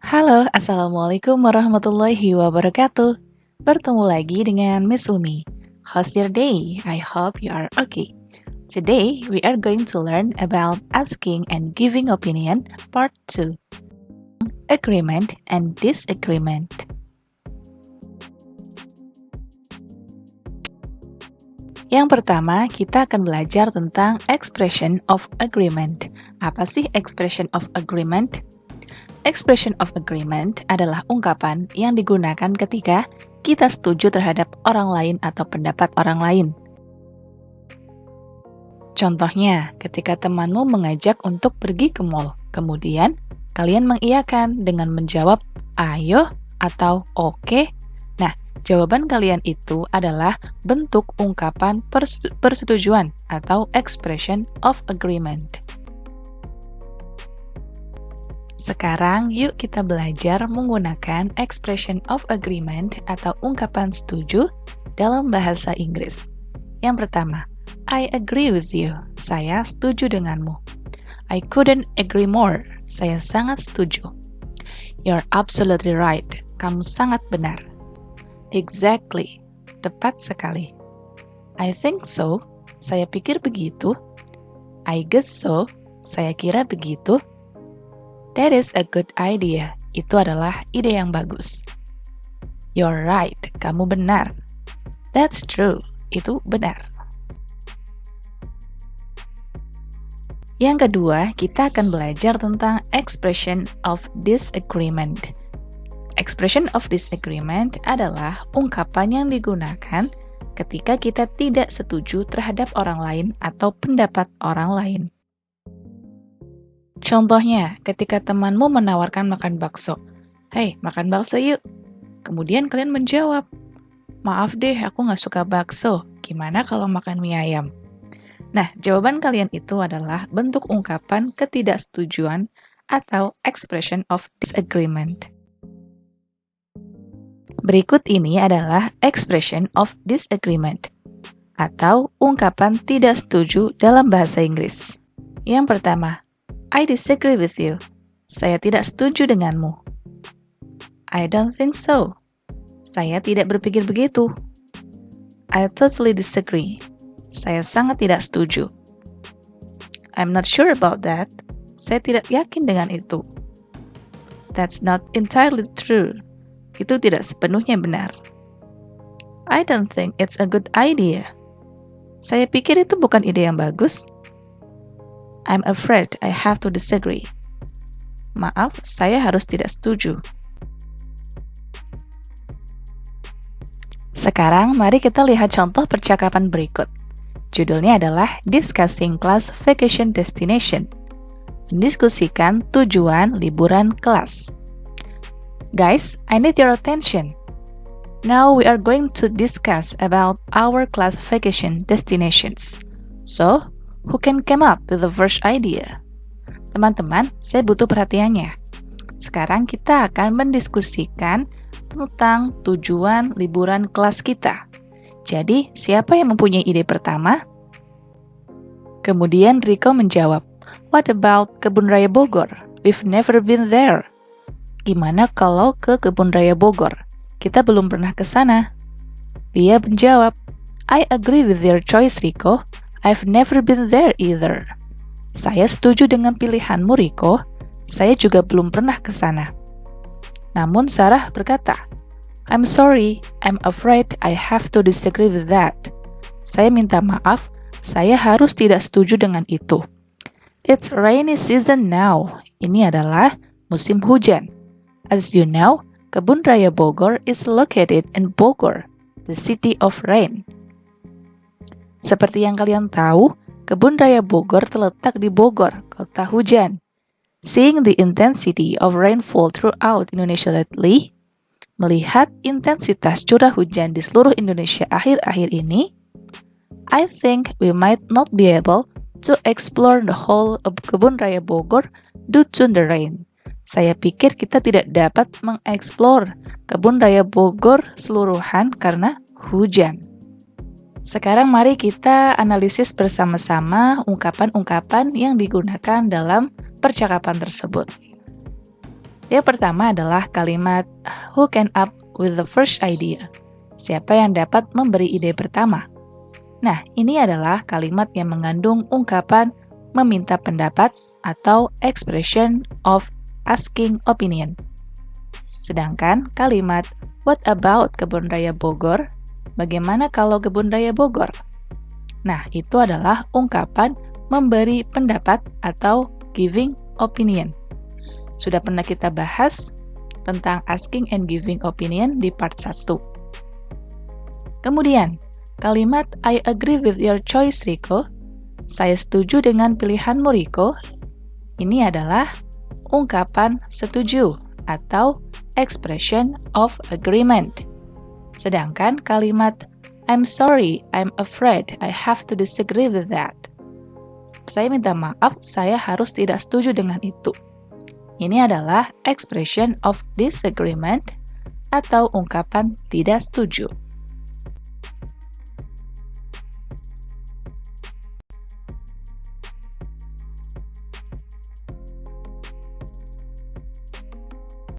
Halo, Assalamualaikum warahmatullahi wabarakatuh. Bertemu lagi dengan Miss Umi. How's your day? I hope you are okay. Today, we are going to learn about asking and giving opinion, part 2. Agreement and disagreement. Yang pertama, kita akan belajar tentang expression of agreement. Apa sih expression of agreement? Expression of agreement adalah ungkapan yang digunakan ketika kita setuju terhadap orang lain atau pendapat orang lain. Contohnya, ketika temanmu mengajak untuk pergi ke mall, kemudian kalian mengiyakan dengan menjawab ayo atau oke. Nah, jawaban kalian itu adalah bentuk ungkapan persetujuan atau expression of agreement. Sekarang yuk kita belajar menggunakan expression of agreement atau ungkapan setuju dalam bahasa Inggris. Yang pertama, I agree with you. Saya setuju denganmu. I couldn't agree more. Saya sangat setuju. You're absolutely right. Kamu sangat benar. Exactly. Tepat sekali. I think so. Saya pikir begitu. I guess so. Saya kira begitu. That is a good idea. Itu adalah ide yang bagus. You're right. Kamu benar. That's true. Itu benar. Yang kedua, kita akan belajar tentang expression of disagreement. Expression of disagreement adalah ungkapan yang digunakan ketika kita tidak setuju terhadap orang lain atau pendapat orang lain. Contohnya, ketika temanmu menawarkan makan bakso. Hei, makan bakso yuk. Kemudian kalian menjawab, maaf deh, aku nggak suka bakso. Gimana kalau makan mie ayam? Nah, jawaban kalian itu adalah bentuk ungkapan ketidaksetujuan atau expression of disagreement. Berikut ini adalah expression of disagreement atau ungkapan tidak setuju dalam bahasa Inggris. Yang pertama, I disagree with you. Saya tidak setuju denganmu. I don't think so. Saya tidak berpikir begitu. I totally disagree. Saya sangat tidak setuju. I'm not sure about that. Saya tidak yakin dengan itu. That's not entirely true. Itu tidak sepenuhnya benar. I don't think it's a good idea. Saya pikir itu bukan ide yang bagus. I'm afraid I have to disagree. Maaf, saya harus tidak setuju. Sekarang, mari kita lihat contoh percakapan berikut. Judulnya adalah Discussing Class Vacation Destination. Mendiskusikan tujuan liburan kelas. Guys, I need your attention. Now we are going to discuss about our class vacation destinations. So, who can come up with the first idea? Teman-teman, saya butuh perhatiannya. Sekarang kita akan mendiskusikan tentang tujuan liburan kelas kita. Jadi, siapa yang mempunyai ide pertama? Kemudian Riko menjawab, what about Kebun Raya Bogor? We've never been there. Gimana kalau ke Kebun Raya Bogor? Kita belum pernah ke sana. Dia menjawab, I agree with your choice, Riko. I've never been there either. Saya setuju dengan pilihanmu, Riko. Saya juga belum pernah ke sana. Namun Sarah berkata, I'm sorry, I'm afraid I have to disagree with that. Saya minta maaf, saya harus tidak setuju dengan itu. It's rainy season now. Ini adalah musim hujan. As you know, Kebun Raya Bogor is located in Bogor, the city of rain. Seperti yang kalian tahu, Kebun Raya Bogor terletak di Bogor, kota hujan. Seeing the intensity of rainfall throughout Indonesia lately, melihat intensitas curah hujan di seluruh Indonesia akhir-akhir ini, I think we might not be able to explore the whole of Kebun Raya Bogor due to the rain. Saya pikir kita tidak dapat mengeksplor Kebun Raya Bogor seluruhan karena hujan. Sekarang mari kita analisis bersama-sama ungkapan-ungkapan yang digunakan dalam percakapan tersebut. Yang pertama adalah kalimat who came up with the first idea. Siapa yang dapat memberi ide pertama? Nah, ini adalah kalimat yang mengandung ungkapan meminta pendapat atau expression of asking opinion. Sedangkan kalimat what about Kebun Raya Bogor? Bagaimana kalau Kebun Raya Bogor? Nah, itu adalah ungkapan memberi pendapat atau giving opinion. Sudah pernah kita bahas tentang asking and giving opinion di part 1. Kemudian, kalimat I agree with your choice, Rico. Saya setuju dengan pilihanmu, Rico. Ini adalah ungkapan setuju atau expression of agreement. Sedangkan kalimat I'm sorry, I'm afraid, I have to disagree with that. Saya minta maaf, saya harus tidak setuju dengan itu. Ini adalah expression of disagreement atau ungkapan tidak setuju.